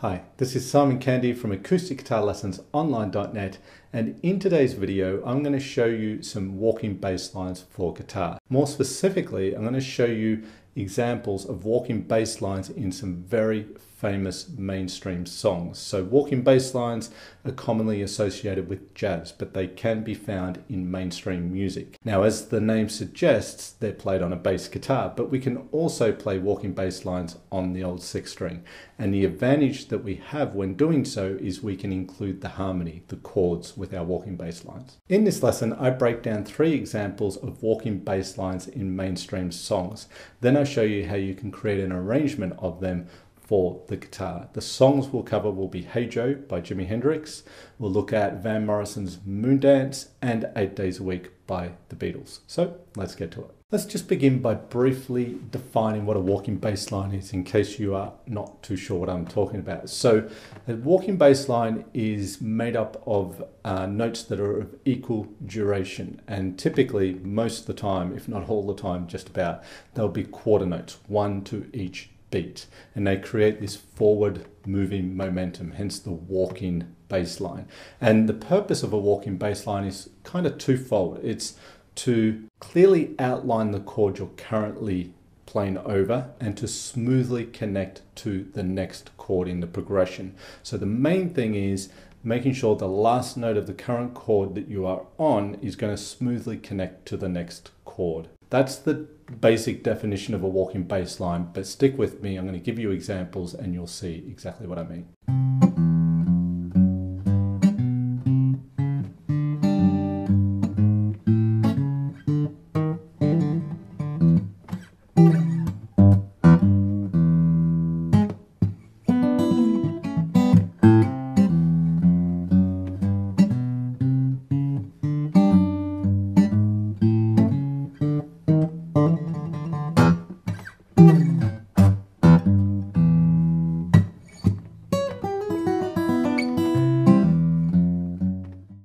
Hi, this is Simon Candy from Acoustic Guitar Lessons Online.net, and in today's video I'm going to show you some walking bass lines for guitar. More specifically, I'm going to show you examples of walking bass lines in some very famous mainstream songs. So walking bass lines are commonly associated with jazz, but they can be found in mainstream music. Now, as the name suggests, they're played on a bass guitar, but we can also play walking bass lines on the old sixth string. And the advantage that we have when doing so is we can include the harmony, the chords, with our walking bass lines. In this lesson, I break down 3 examples of walking bass lines in mainstream songs. Then I'll show you how you can create an arrangement of them for the guitar. The songs we'll cover will be Hey Joe by Jimi Hendrix, we'll look at Van Morrison's Moondance, and 8 Days a Week by the Beatles. So let's get to it. Let's just begin by briefly defining what a walking bass line is in case you are not too sure what I'm talking about. So a walking bass line is made up of notes that are of equal duration, and typically most of the time, if not all the time, just about, they'll be quarter notes, 1 to each beat, and they create this forward moving momentum, hence the walking bass line. And the purpose of a walking bass line is kind of twofold. It's to clearly outline the chord you're currently playing over and to smoothly connect to the next chord in the progression. So the main thing is making sure the last note of the current chord that you are on is going to smoothly connect to the next chord. That's the basic definition of a walking bass line, but stick with me, I'm going to give you examples and you'll see exactly what I mean.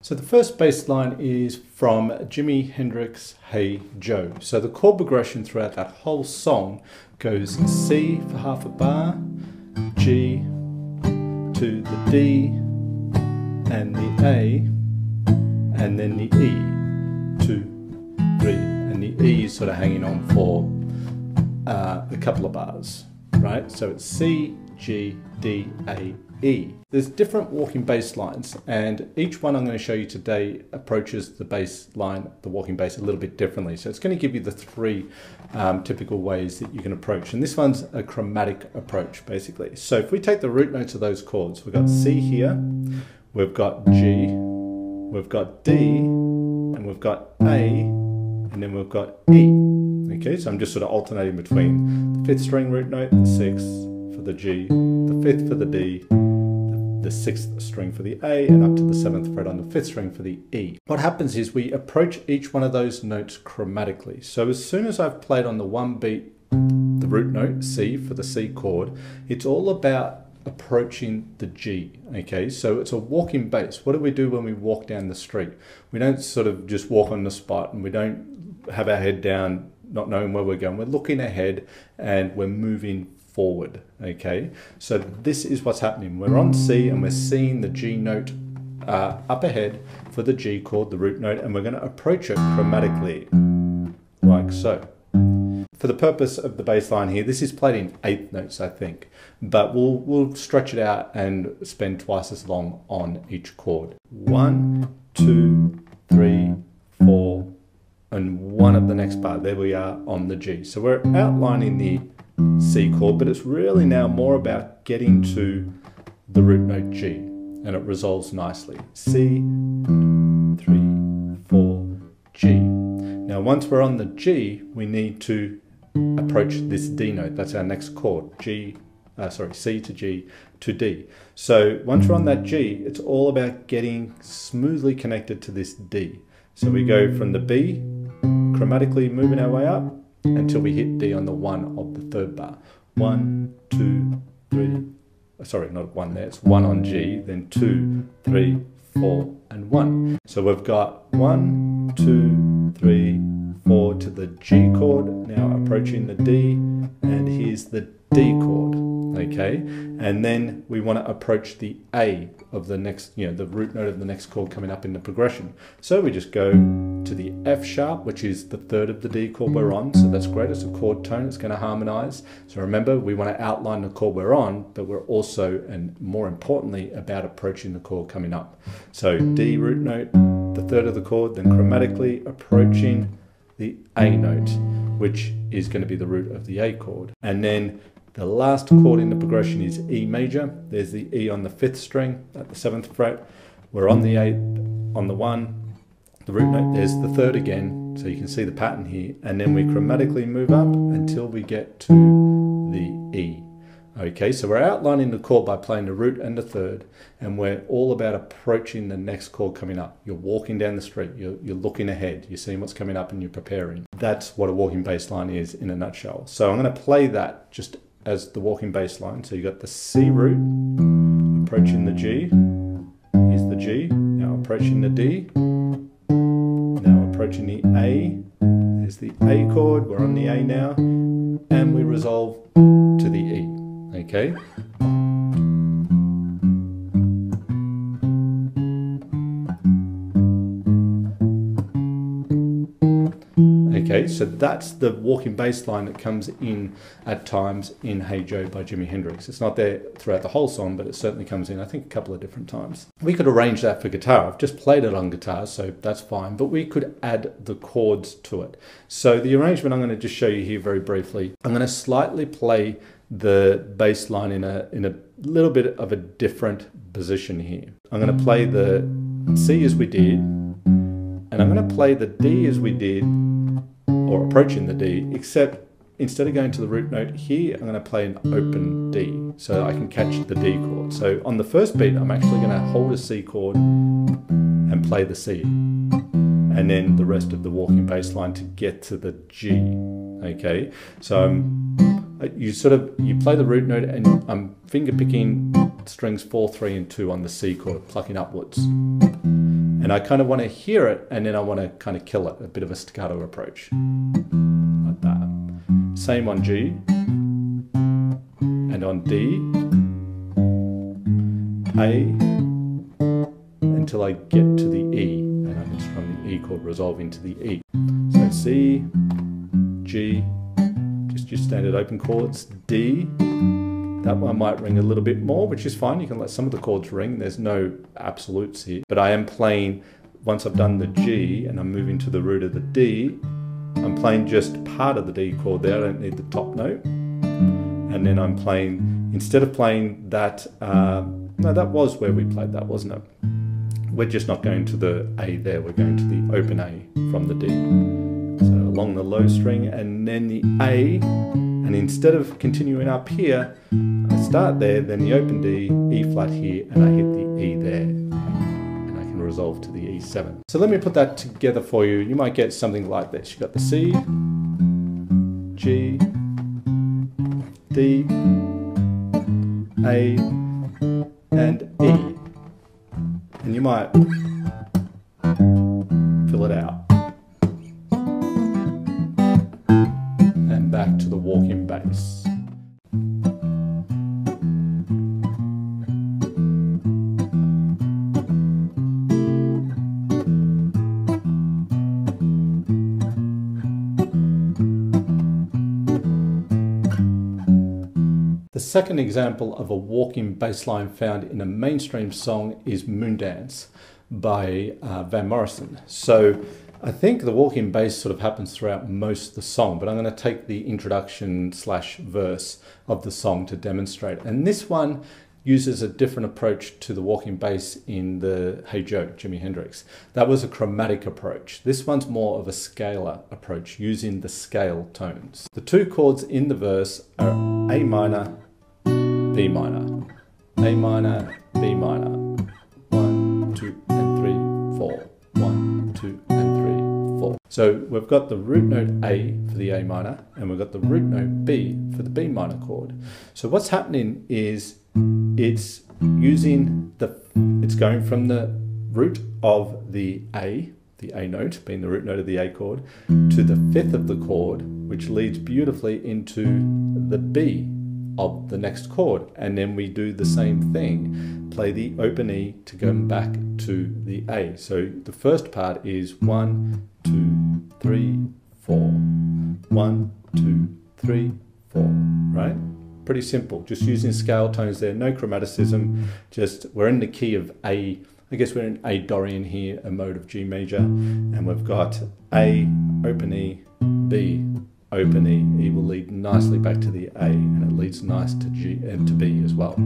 So the first bass line is from Jimi Hendrix, Hey Joe. So the chord progression throughout that whole song goes C for half a bar, G to the D, and the A, and then the E, 2, 3, and the E is sort of hanging on for a couple of bars, right? So it's C, G, D, A, E. There's different walking bass lines, and each one I'm going to show you today approaches the bass line, the walking bass, a little bit differently. So it's going to give you the 3 typical ways that you can approach. And this one's a chromatic approach, basically. So if we take the root notes of those chords, we've got C here, we've got G, we've got D, and we've got A, and then we've got E. Okay, so I'm just sort of alternating between the 5th string root note, the 6th for the G, the 5th for the D, the 6th string for the A, and up to the 7th fret on the 5th string for the E. What happens is we approach each one of those notes chromatically. So as soon as I've played on the 1 beat, the root note, C for the C chord, it's all about approaching the G, okay? So it's a walking bass. What do we do when we walk down the street? We don't sort of just walk on the spot, and we don't have our head down, not knowing where we're going. We're looking ahead and we're moving forward, okay? So this is what's happening. We're on C and we're seeing the G note up ahead for the G chord, the root note, and we're going to approach it chromatically, like so. For the purpose of the bass line here, this is played in 8th notes, I think, but we'll stretch it out and spend twice as long on each chord. 1, 2, 3, 4, and 1 at the next bar. There we are on the G. So we're outlining the C chord, but it's really now more about getting to the root note G, and it resolves nicely. C, 3, 4, G. Now once we're on the G, we need to approach this D note. That's our next chord, C to G to D. So once we're on that G, it's all about getting smoothly connected to this D. So we go from the B, chromatically moving our way up, until we hit D on the 1 of the 3rd bar. 1, 2, 3, sorry, not 1 there, it's 1 on G, then 2, 3, 4, and 1. So we've got 1, 2, 3, 4 to the G chord, now approaching the D, and here's the D chord. okay? And then we want to approach the A of the next, the root note of the next chord coming up in the progression. So we just go to the F sharp, which is the third of the D chord we're on. So that's great, it's a chord tone, it's going to harmonize. So remember, we want to outline the chord we're on, but we're also, and more importantly, about approaching the chord coming up. So D root note, the third of the chord, then chromatically approaching the A note, which is going to be the root of the A chord. And then the last chord in the progression is E major. There's the E on the 5th string at the 7th fret. We're on the 8th, on the 1, the root note, there's the 3rd again, so you can see the pattern here. And then we chromatically move up until we get to the E. Okay, so we're outlining the chord by playing the root and the 3rd, and we're all about approaching the next chord coming up. You're walking down the street, you're looking ahead, you're seeing what's coming up and you're preparing. That's what a walking bass line is in a nutshell. So I'm going to play that just as the walking bass line. So you've got the C root, approaching the G, here's the G, now approaching the D, now approaching the A, there's the A chord, we're on the A now, and we resolve to the E. Okay. Okay, so that's the walking bass line that comes in at times in Hey Joe by Jimi Hendrix. It's not there throughout the whole song, but it certainly comes in, I think, a couple of different times. We could arrange that for guitar. I've just played it on guitar, so that's fine, but we could add the chords to it. So the arrangement I'm going to just show you here very briefly. I'm going to slightly play the bass line in a little bit of a different position here. I'm going to play the C as we did, and I'm going to play the D as we did, or approaching the D, except instead of going to the root note here, I'm going to play an open D, so I can catch the D chord. So on the first beat, I'm actually going to hold a C chord and play the C, and then the rest of the walking bass line to get to the G. Okay, so you play the root note, and I'm finger picking strings 4, 3, and 2 on the C chord, plucking upwards. And I kind of want to hear it, and then I want to kind of kill it, a bit of a staccato approach, like that. Same on G, and on D, A, until I get to the E, and I can strum the E chord resolving to the E. So C, G, just your standard open chords, D, that one might ring a little bit more, which is fine. You can let some of the chords ring. There's no absolutes here. But I am playing, once I've done the G and I'm moving to the root of the D, I'm playing just part of the D chord there. I don't need the top note. And then I'm playing, instead of playing that, no, that was where we played that, wasn't it? We're just not going to the A there. We're going to the open A from the D. So along the low string and then the A. And instead of continuing up here, I start there, then the open D, E flat here, and I hit the E there. And I can resolve to the E7. So let me put that together for you. You might get something like this. You've got the C, G, D, A, and E. And you might fill it out. And back to the walking bass. The second example of a walking bass line found in a mainstream song is Moondance by Van Morrisson. So I think the walking bass sort of happens throughout most of the song, but I'm going to take the introduction / verse of the song to demonstrate. And this one uses a different approach to the walking bass in the Hey Joe, Jimi Hendrix. That was a chromatic approach. This one's more of a scalar approach, using the scale tones. The two chords in the verse are A minor, B minor, A minor, B minor, 1, 2, and 3, 4, 1, 2, and 3, 4. So we've got the root note A for the A minor, and we've got the root note B for the B minor chord. So what's happening is it's going from the root of the A note, being the root note of the A chord, to the 5th of the chord, which leads beautifully into the B of the next chord, and then we do the same thing, play the open E to go back to the A. So the first part is 1, 2, 3, 4, 1, 2, 3, 4, right? Pretty simple, just using scale tones there, no chromaticism, just we're in the key of A. I guess we're in A Dorian here, a mode of G major, and we've got A, open E, B, open E. E will lead nicely back to the A, and it leads nice to G and to B as well.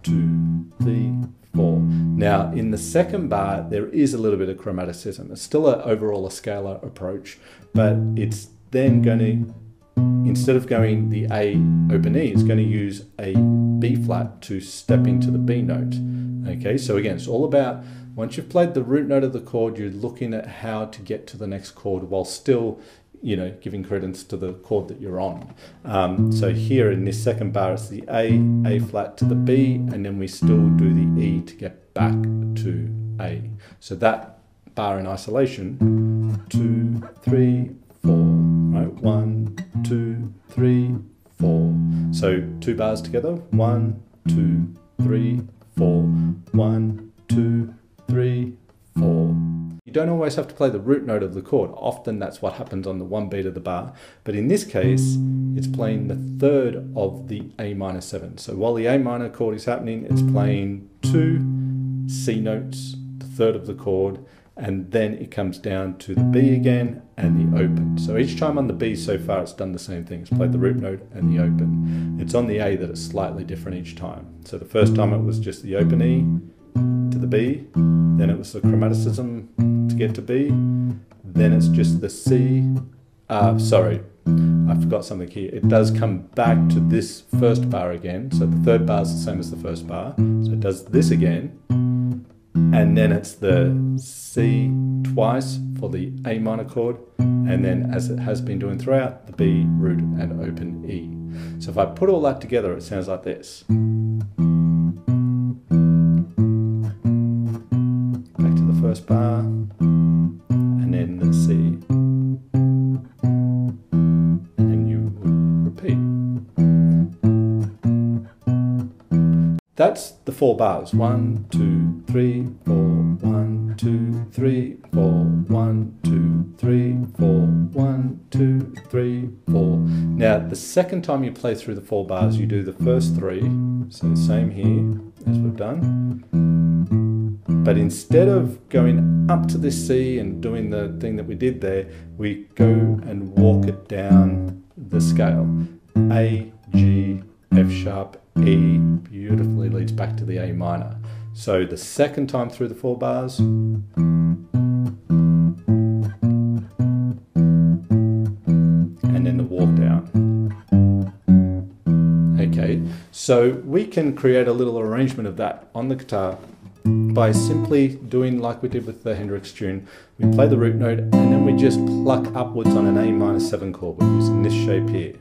2, 3, 4. Now in the second bar, there is a little bit of chromaticism. It's still overall a scalar approach, but it's then going to, instead of going the A open E, it's going to use a B flat to step into the B note. Okay, so again, it's all about, once you've played the root note of the chord, you're looking at how to get to the next chord while still, you know, giving credence to the chord that you're on. So here in this second bar, it's the A flat to the B, and then we still do the E to get back to A. So that bar in isolation, 2, 3, 4, right? 1, 2, 3, 4. So 2 bars together, 1, 2, 3, 4, 1, 2, 3, 4. You don't always have to play the root note of the chord. Often that's what happens on the 1 beat of the bar. But in this case, it's playing the third of the A minor 7. So while the A minor chord is happening, it's playing 2 C notes, the third of the chord, and then it comes down to the B again and the open. So each time on the B so far, it's done the same thing. It's played the root note and the open. It's on the A that it's slightly different each time. So the first time it was just the open E to the B, then it was the chromaticism to get to B, then it's just the C. Sorry, I forgot something here. It does come back to this first bar again. So the third bar is the same as the first bar. So it does this again. And then it's the C twice for the A minor chord, and then, as it has been doing throughout, the B, root, and open E. So if I put all that together, it sounds like this. Back to the first bar, and then the C. And you would repeat. That's the 4 bars. 1, 2, 3, 4, 1, 2, 3, 4, 1, 2, 3, 4, 1, 2, 3, 4. Now, the second time you play through the 4 bars, you do the first 3. So the same here as we've done. But instead of going up to this C and doing the thing that we did there, we go and walk it down the scale. A, G, F sharp, E, beautifully leads back to the A minor. So the second time through the 4 bars, and then the walk down. Okay, so we can create a little arrangement of that on the guitar by simply doing like we did with the Hendrix tune. We play the root note and then we just pluck upwards on an A minor 7 chord. We're using this shape here.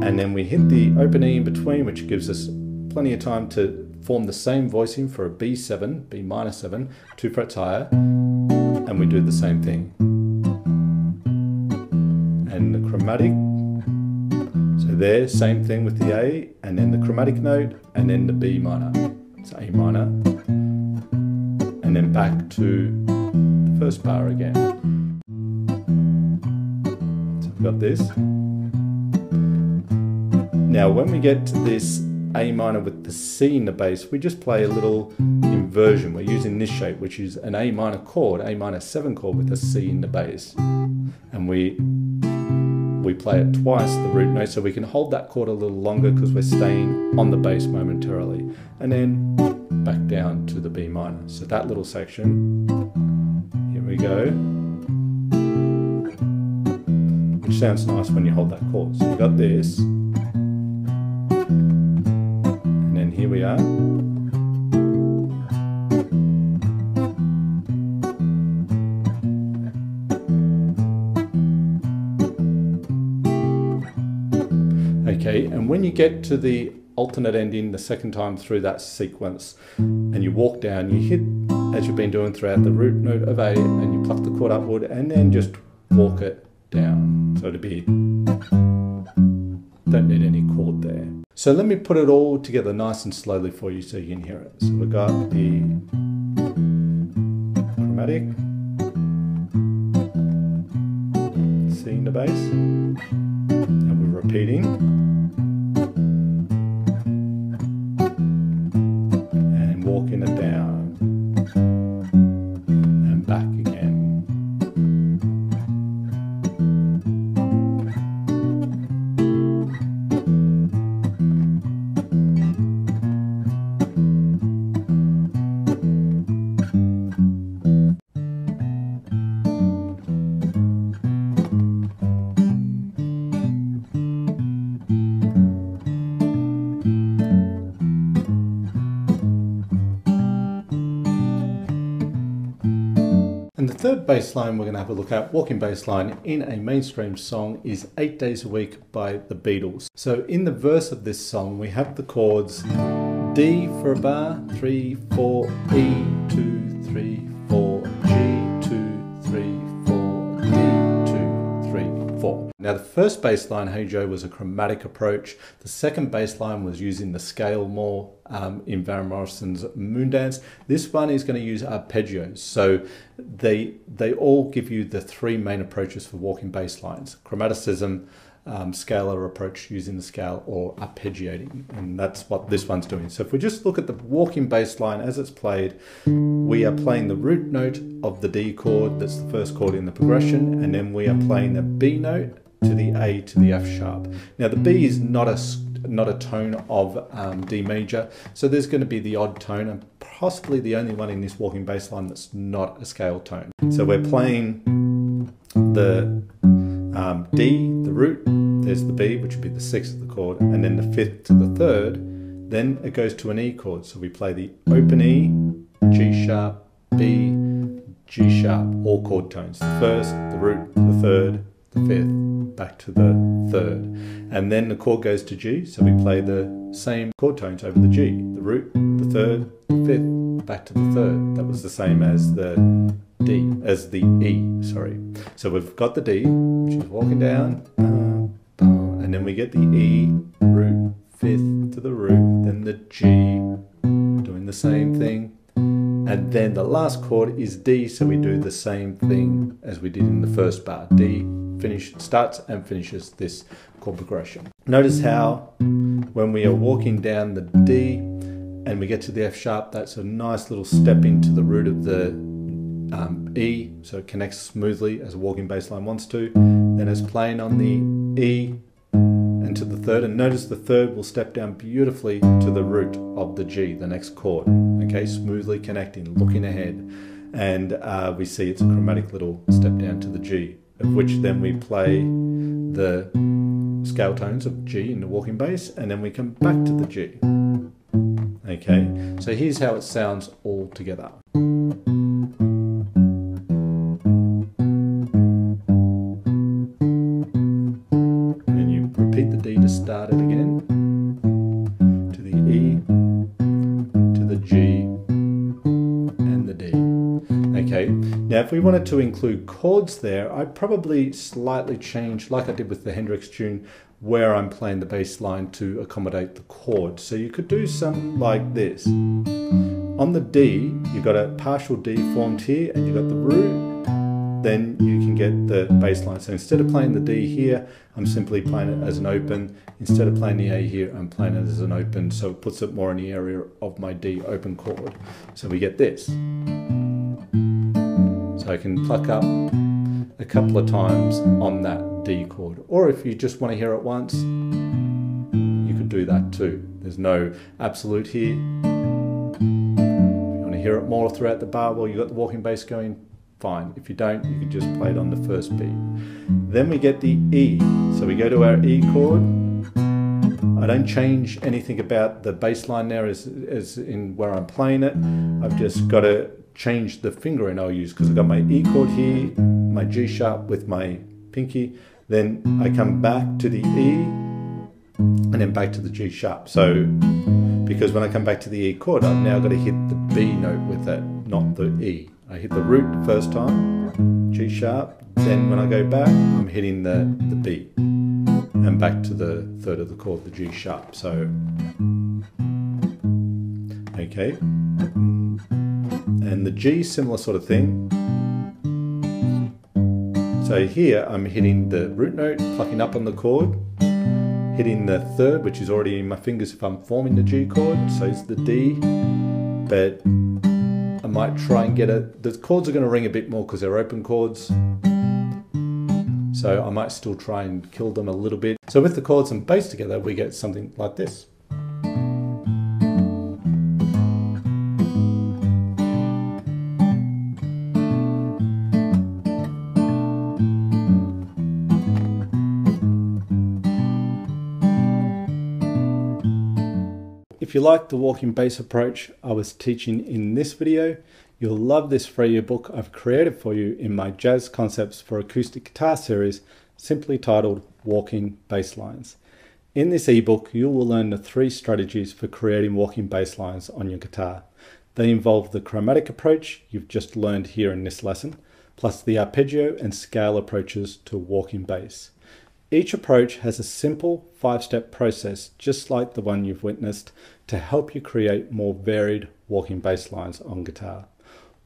And then we hit the open E in between, which gives us plenty of time to form the same voicing for a B7, B minor 7, 2 frets higher, and we do the same thing. And the chromatic, so there, same thing with the A, and then the chromatic note, and then the B minor, it's A minor, and then back to the first bar again. So we've got this. Now when we get to this A minor with the C in the bass, we just play a little inversion. We're using this shape, which is an A minor chord, A minor 7 chord with a C in the bass. And we play it twice, the root note, so we can hold that chord a little longer because we're staying on the bass momentarily. And then back down to the B minor. So that little section, here we go, which sounds nice when you hold that chord. So you got this. Here we are. Okay, and when you get to the alternate ending the second time through that sequence and you walk down, you hit, as you've been doing throughout, the root note of A and you pluck the chord upward and then just walk it down. So to be, don't need any chord there. So let me put it all together nice and slowly for you so you can hear it. So we've got the chromatic, C in the bass, and we're repeating, and walking it down, and back again. And the third bass line we're going to have a look at, walking bass line in a mainstream song, is 8 Days a Week by the Beatles. So in the verse of this song we have the chords D for a bar, 3, 4, E, 2, 3, 4, G, 2, 3, 4, D, 2, 3, 4. Now the first bass line, Hey Joe, was a chromatic approach. The second bass line was using the scale more in Van Morrison's Moondance. This one is going to use arpeggios. So they all give you the three main approaches for walking bass lines: chromaticism, scalar approach using the scale, or arpeggiating, and that's what this one's doing. So if we just look at the walking bass line as it's played, we are playing the root note of the D chord, that's the first chord in the progression, and then we are playing the B note to the A to the F sharp. Now the B is not a tone of D major, so there's going to be the odd tone, and possibly the only one in this walking bass line that's not a scale tone. So we're playing the D, the root, there's the B, which would be the sixth of the chord, and then the fifth to the third, then it goes to an E chord. So we play the open E, G sharp, B, G sharp, all chord tones. The first, the root, the third, the fifth, back to the third. And then the chord goes to G, so we play the same chord tones over the G. The root, the third, the fifth, back to the third. That was the same as the D, as the E, sorry. So we've got the D, which is walking down, and then we get the E, root, fifth to the root, then the G, doing the same thing. And then the last chord is D, so we do the same thing as we did in the first bar. D starts and finishes this chord progression. Notice how when we are walking down the D and we get to the F sharp, that's a nice little step into the root of the E, so it connects smoothly as a walking bass line wants to. Then it's playing on the E and to the third, and notice the third will step down beautifully to the root of the G, the next chord. Okay, smoothly connecting, looking ahead, and we see it's a chromatic little step down to the G, of which then we play the scale tones of G in the walking bass, and then we come back to the G. Okay, so here's how it sounds all together. Repeat the D to start it again, to the E, to the G, and the D. Okay, now if we wanted to include chords there, I'd probably slightly change, like I did with the Hendrix tune, where I'm playing the bass line to accommodate the chords. So you could do something like this. On the D, you've got a partial D formed here, and you've got the root, then you can get the bass line. So instead of playing the D here, I'm simply playing it as an open. Instead of playing the A here, I'm playing it as an open, so it puts it more in the area of my D open chord. So we get this. So I can pluck up a couple of times on that D chord. Or if you just want to hear it once, you could do that too. There's no absolute here. If you want to hear it more throughout the bar while you've got the walking bass going, fine. If you don't, you can just play it on the first beat. Then we get the E. So we go to our E chord. I don't change anything about the bass line there as in where I'm playing it. I've just got to change the fingering I'll use, because I've got my E chord here, my G sharp with my pinky, then I come back to the E, and then back to the G sharp. So, because when I come back to the E chord, I've now got to hit the B note with it, not the E. I hit the root the first time, G sharp, then when I go back, I'm hitting the B, and back to the third of the chord, the G sharp. So, okay. And the G, similar sort of thing. So here I'm hitting the root note, plucking up on the chord, hitting the third, which is already in my fingers if I'm forming the G chord, so it's the D, but I might try and get it. The chords are going to ring a bit more because they're open chords, so I might still try and kill them a little bit. So with the chords and bass together, we get something like this. If you like the walking bass approach I was teaching in this video, you'll love this free ebook I've created for you in my Jazz Concepts for Acoustic Guitar series, simply titled Walking Basslines. In this ebook, you will learn the 3 strategies for creating walking bass lines on your guitar. They involve the chromatic approach you've just learned here in this lesson, plus the arpeggio and scale approaches to walking bass. Each approach has a simple 5-step process, just like the one you've witnessed, to help you create more varied walking bass lines on guitar.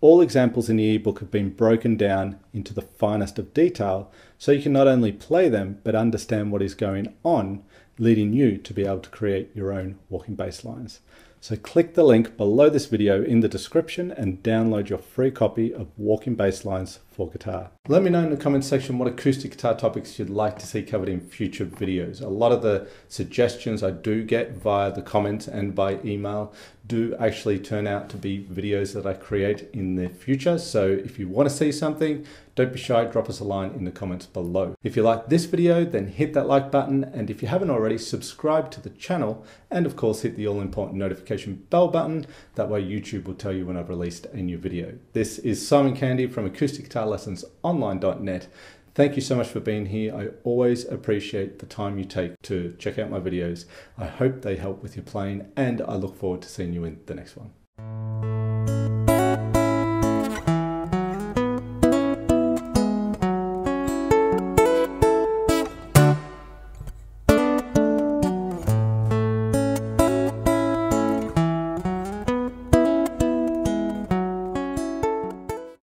All examples in the ebook have been broken down into the finest of detail, so you can not only play them, but understand what is going on, leading you to be able to create your own walking bass lines. So click the link below this video in the description and download your free copy of Walking Bass Lines for Guitar. Let me know in the comment section what acoustic guitar topics you'd like to see covered in future videos. A lot of the suggestions I do get via the comments and by email do actually turn out to be videos that I create in the future. So if you want to see something, don't be shy, drop us a line in the comments below. If you like this video, then hit that like button, and if you haven't already, subscribe to the channel, and of course hit the all-important notification bell button. That way YouTube will tell you when I've released a new video. This is Simon Candy from AcousticGuitarLessonsOnline.net. Thank you so much for being here. I always appreciate the time you take to check out my videos. I hope they help with your playing, and I look forward to seeing you in the next one.